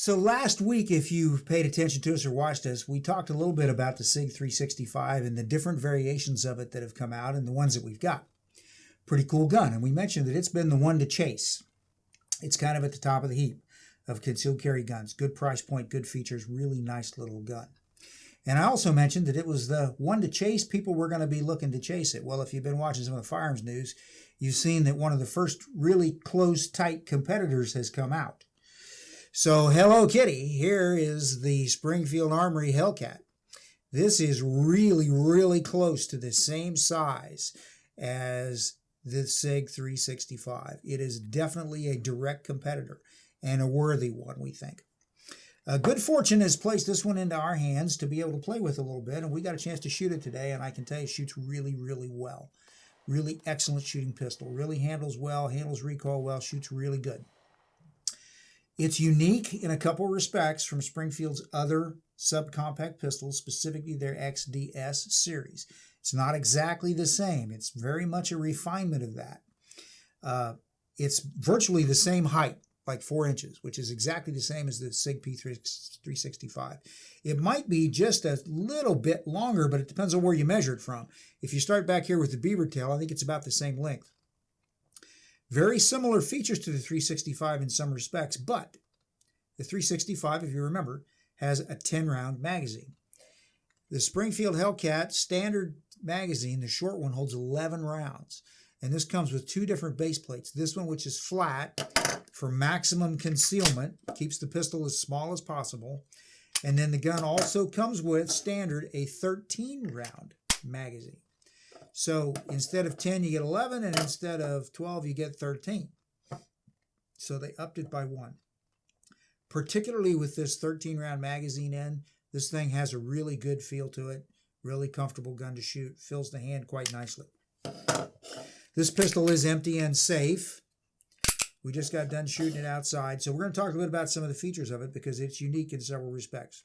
So last week, if you paid attention to us or watched us, we talked a little bit about the SIG 365 and the different variations of it that have come out and the ones that we've got. Pretty cool gun. And we mentioned that it's been the one to chase. It's kind of at the top of the heap of concealed carry guns. Good price point, good features, really nice little gun. And I also mentioned that it was the one to chase. People were going to be looking to chase it. Well, if you've been watching some of the firearms news, you've seen that one of the first really close, tight competitors has come out. So, hello kitty, here is the Springfield Armory Hellcat. This is really, really close to the same size as the SIG 365. It is definitely a direct competitor and a worthy one, we think. Good fortune has placed this one into our hands to be able to play with a little bit, and we got a chance to shoot it today, and I can tell you it shoots really, really well. Really excellent shooting pistol. Really handles well, handles recoil well, shoots really good. It's unique in a couple respects from Springfield's other subcompact pistols, specifically their XDS series. It's not exactly the same. It's very much a refinement of that. It's virtually the same height, like 4 inches, which is exactly the same as the SIG P365. It might be just a little bit longer, but it depends on where you measure it from. If you start back here with the beaver tail, I think it's about the same length. Very similar features to the 365 in some respects, but the 365, if you remember, has a 10-round magazine. The Springfield Hellcat standard magazine, the short one, holds 11 rounds. And this comes with 2 different base plates. This one, which is flat for maximum concealment, keeps the pistol as small as possible. And then the gun also comes with, standard, a 13-round magazine. So instead of 10, you get 11, and instead of 12, you get 13. So they upped it by 1. Particularly with this 13-round magazine in, this thing has a really good feel to it, really comfortable gun to shoot, fills the hand quite nicely. This pistol is empty and safe. We just got done shooting it outside, so we're going to talk a little bit about some of the features of it because it's unique in several respects.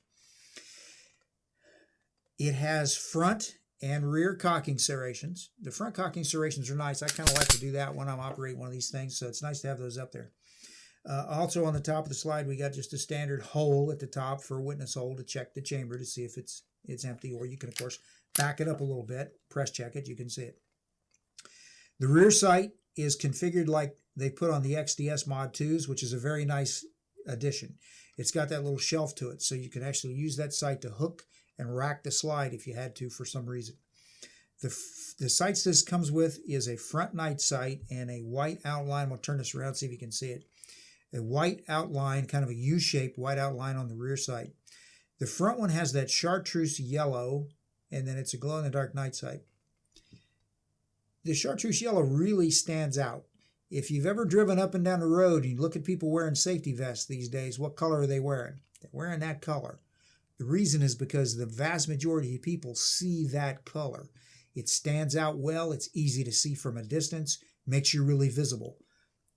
It has front and rear cocking serrations. The front cocking serrations are nice. I kind of like to do that when I'm operating one of these things, so it's nice to have those up there. Also on the top of the slide, we got just a standard hole at the top for a witness hole to check the chamber to see if it's empty, or you can, of course, back it up a little bit, press check it, you can see it. The rear sight is configured like they put on the XDS Mod 2s, which is a very nice addition. It's got that little shelf to it, so you can actually use that sight to hook and rack the slide if you had to for some reason. The sights this comes with is a front night sight and a white outline. We'll turn this around, see if you can see it. A white outline, kind of a U-shaped white outline on the rear sight. The front one has that chartreuse yellow, and then it's a glow-in-the-dark night sight. The chartreuse yellow really stands out. If you've ever driven up and down the road and you look at people wearing safety vests these days, what color are they wearing? They're wearing that color. The reason is because the vast majority of people see that color. It stands out well, it's easy to see from a distance, makes you really visible.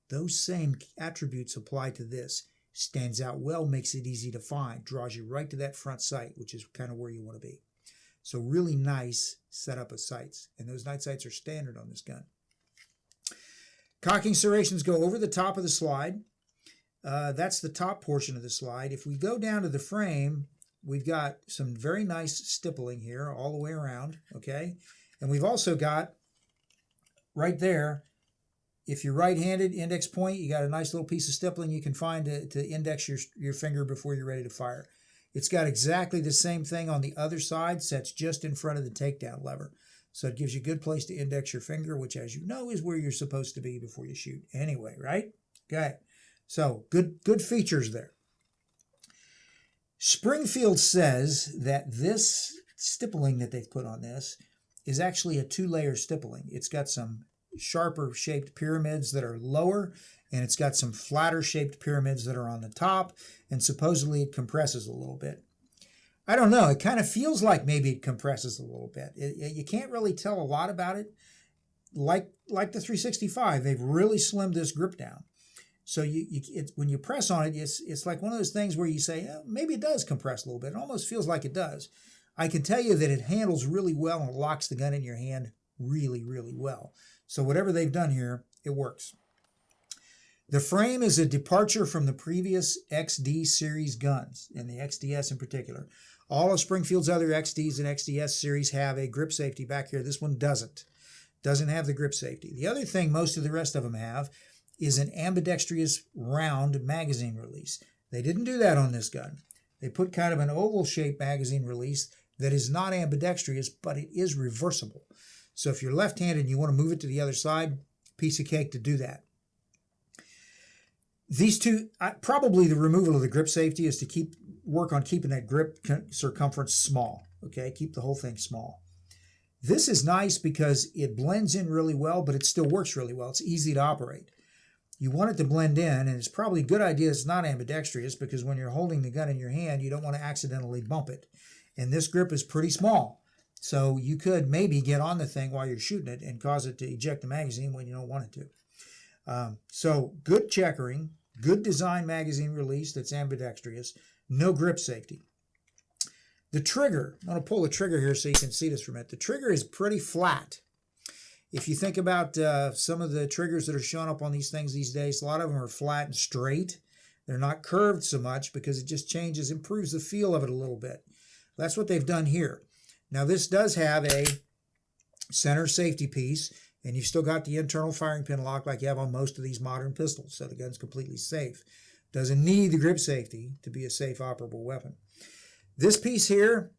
Those same attributes apply to this. Stands out well, makes it easy to find, draws you right to that front sight, which is kind of where you want to be. So really nice setup of sights, and those night sights are standard on this gun. Cocking serrations go over the top of the slide. That's the top portion of the slide. If we go down to the frame, we've got some very nice stippling here all the way around, okay? And we've also got right there, if you're right-handed, index point, you got a nice little piece of stippling you can find to index your finger before you're ready to fire. It's got exactly the same thing on the other side, sets just in front of the takedown lever. So it gives you a good place to index your finger, which, as you know, is where you're supposed to be before you shoot anyway, right? Okay, so good features there. Springfield says that this stippling that they've put on this is actually a 2-layer stippling. It's got some sharper shaped pyramids that are lower, and it's got some flatter shaped pyramids that are on the top, and supposedly it compresses a little bit. I don't know, it kind of feels like maybe it compresses a little bit. You can't really tell a lot about it. Like the 365, they've really slimmed this grip down. So when you press on it, it's like one of those things where you say, oh, maybe it does compress a little bit. It almost feels like it does. I can tell you that it handles really well and locks the gun in your hand really, really well. So whatever they've done here, it works. The frame is a departure from the previous XD series guns, and the XDS in particular. All of Springfield's other XDs and XDS series have a grip safety back here. This one doesn't. Doesn't have the grip safety. The other thing most of the rest of them have is an ambidextrous round magazine release. They didn't do that on this gun. They put kind of an oval-shaped magazine release that is not ambidextrous, but it is reversible. So if you're left-handed and you want to move it to the other side, piece of cake to do that. These two, probably the removal of the grip safety is to work on keeping that grip circumference small, okay? Keep the whole thing small. This is nice because it blends in really well, but it still works really well. It's easy to operate. You want it to blend in, and it's probably a good idea it's not ambidextrous because when you're holding the gun in your hand, you don't want to accidentally bump it. And this grip is pretty small, so you could maybe get on the thing while you're shooting it and cause it to eject the magazine when you don't want it to. So good checkering, good design magazine release that's ambidextrous, no grip safety. The trigger, I'm going to pull the trigger here so you can see this for a minute. The trigger is pretty flat. If you think about some of the triggers that are showing up on these things these days, a lot of them are flat and straight. They're not curved so much because it just improves the feel of it a little bit. That's what they've done here. Now this does have a center safety piece, and you've still got the internal firing pin lock like you have on most of these modern pistols, so the gun's completely safe. Doesn't need the grip safety to be a safe operable weapon. This piece here,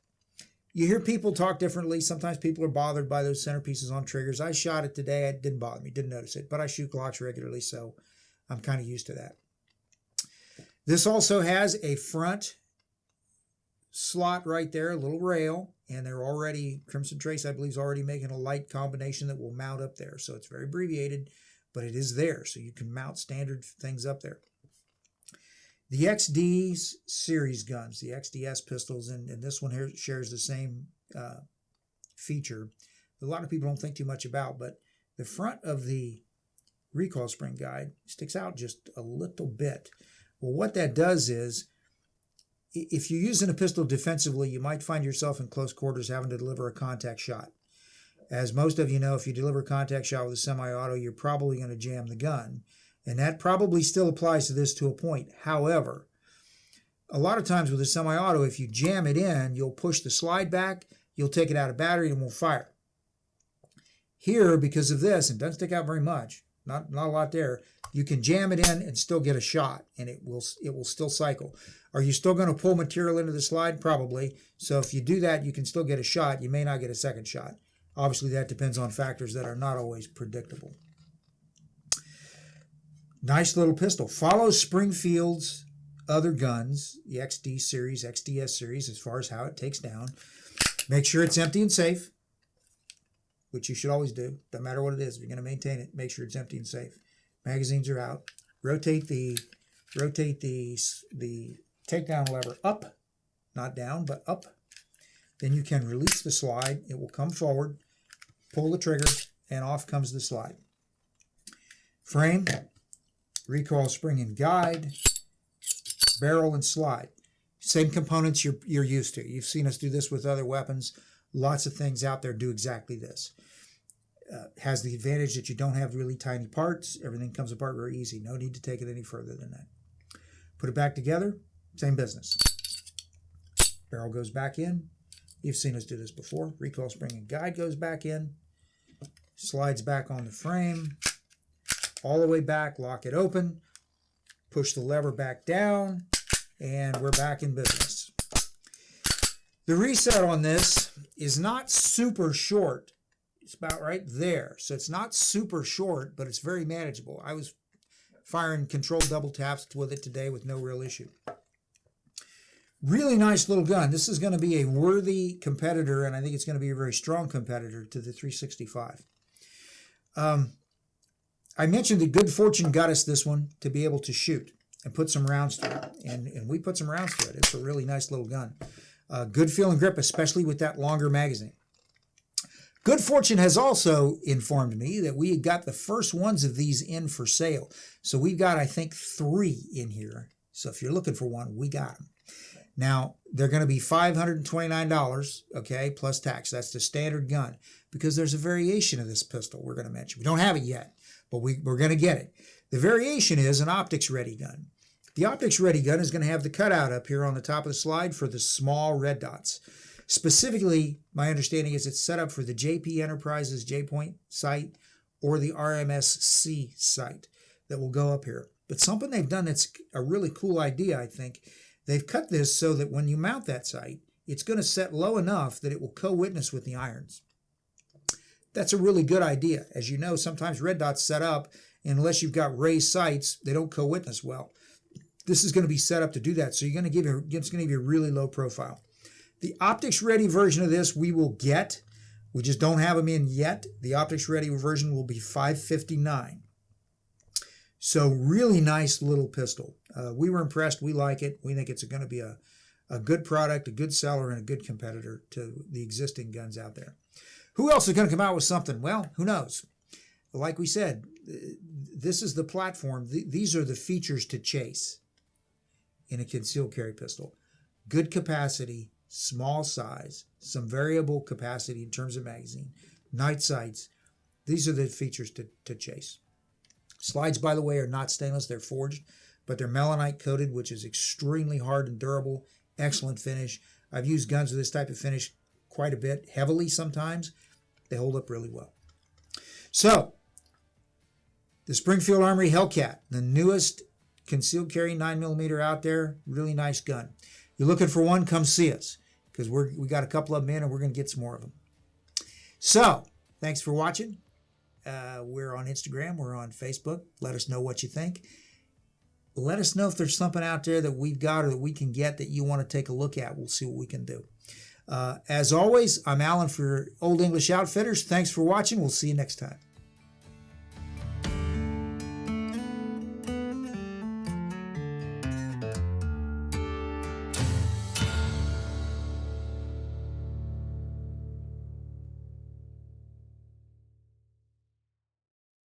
you hear people talk differently. Sometimes people are bothered by those center pieces on triggers. I shot it today. It didn't bother me, didn't notice it, but I shoot Glocks regularly, so I'm kind of used to that. This also has a front slot right there, a little rail, and they're already, Crimson Trace, I believe, is already making a light combination that will mount up there. So it's very abbreviated, but it is there, so you can mount standard things up there. The XD's series guns, the XDS pistols, and this one here shares the same feature that a lot of people don't think too much about, but the front of the recoil spring guide sticks out just a little bit. Well, what that does is, if you're using a pistol defensively, you might find yourself in close quarters having to deliver a contact shot. As most of you know, if you deliver a contact shot with a semi-auto, you're probably going to jam the gun. And that probably still applies to this to a point. However, a lot of times with a semi-auto, if you jam it in, you'll push the slide back, you'll take it out of battery, and it won't fire. Here, because of this, and it doesn't stick out very much, not a lot there, you can jam it in and still get a shot, and it will still cycle. Are you still going to pull material into the slide? Probably. So if you do that, you can still get a shot. You may not get a second shot. Obviously, that depends on factors that are not always predictable. Nice little pistol. Follows Springfield's other guns, the XD series, XDS series, as far as how it takes down. Make sure it's empty and safe, which you should always do. Doesn't matter what it is. If you're going to maintain it, make sure it's empty and safe. Magazines are out. Rotate the takedown lever up, not down, but up. Then you can release the slide. It will come forward, pull the trigger, and off comes the slide. Frame, recoil spring and guide, barrel and slide. Same components you're used to. You've seen us do this with other weapons. Lots of things out there do exactly this. Has the advantage that you don't have really tiny parts. Everything comes apart very easy. No need to take it any further than that. Put it back together, same business. Barrel goes back in. You've seen us do this before. Recoil spring and guide goes back in. Slides back on the frame. All the way back, lock it open. Push the lever back down, and we're back in business. The reset on this is not super short. It's about right there. So it's not super short, but it's very manageable. I was firing controlled double taps with it today with no real issue. Really nice little gun. This is going to be a worthy competitor, and I think it's going to be a very strong competitor to the 365. I mentioned that good fortune got us this one to be able to shoot and put some rounds to it. And we put some rounds to it. It's a really nice little gun. Good feeling grip, especially with that longer magazine. Good fortune has also informed me that we got the first ones of these in for sale. So we've got, I think, 3 in here. So if you're looking for one, we got them. Now, they're going to be $529, okay, plus tax. That's the standard gun, because there's a variation of this pistol we're going to mention. We don't have it yet, but we're going to get it. The variation is an optics ready gun. The optics ready gun is going to have the cutout up here on the top of the slide for the small red dots. Specifically, my understanding is it's set up for the JP Enterprises J-Point sight or the RMSC sight that will go up here. But something they've done that's a really cool idea, I think. They've cut this so that when you mount that sight, it's going to set low enough that it will co-witness with the irons. That's a really good idea. As you know, sometimes red dots set up, and unless you've got raised sights, they don't co-witness well. This is going to be set up to do that, so it's going to give you a really low profile. The optics ready version of this we will get. We just don't have them in yet. The optics ready version will be $559. So really nice little pistol. We were impressed. We like it. We think it's going to be a good product, a good seller, and a good competitor to the existing guns out there. Who else is going to come out with something? Well, who knows? Like we said, this is the platform. These are the features to chase in a concealed carry pistol. Good capacity, small size, some variable capacity in terms of magazine, night sights. These are the features to chase. Slides, by the way, are not stainless. They're forged, but they're melanite coated, which is extremely hard and durable. Excellent finish. I've used guns with this type of finish quite a bit, heavily sometimes. They hold up really well. So, the Springfield Armory Hellcat, the newest concealed carry 9mm out there. Really nice gun. You're looking for one, come see us, because we got a couple of them in and we're going to get some more of them. So, thanks for watching. We're on Instagram. We're on Facebook. Let us know what you think. Let us know if there's something out there that we've got or that we can get that you want to take a look at. We'll see what we can do. As always, I'm Alan for Old English Outfitters. Thanks for watching. We'll see you next time.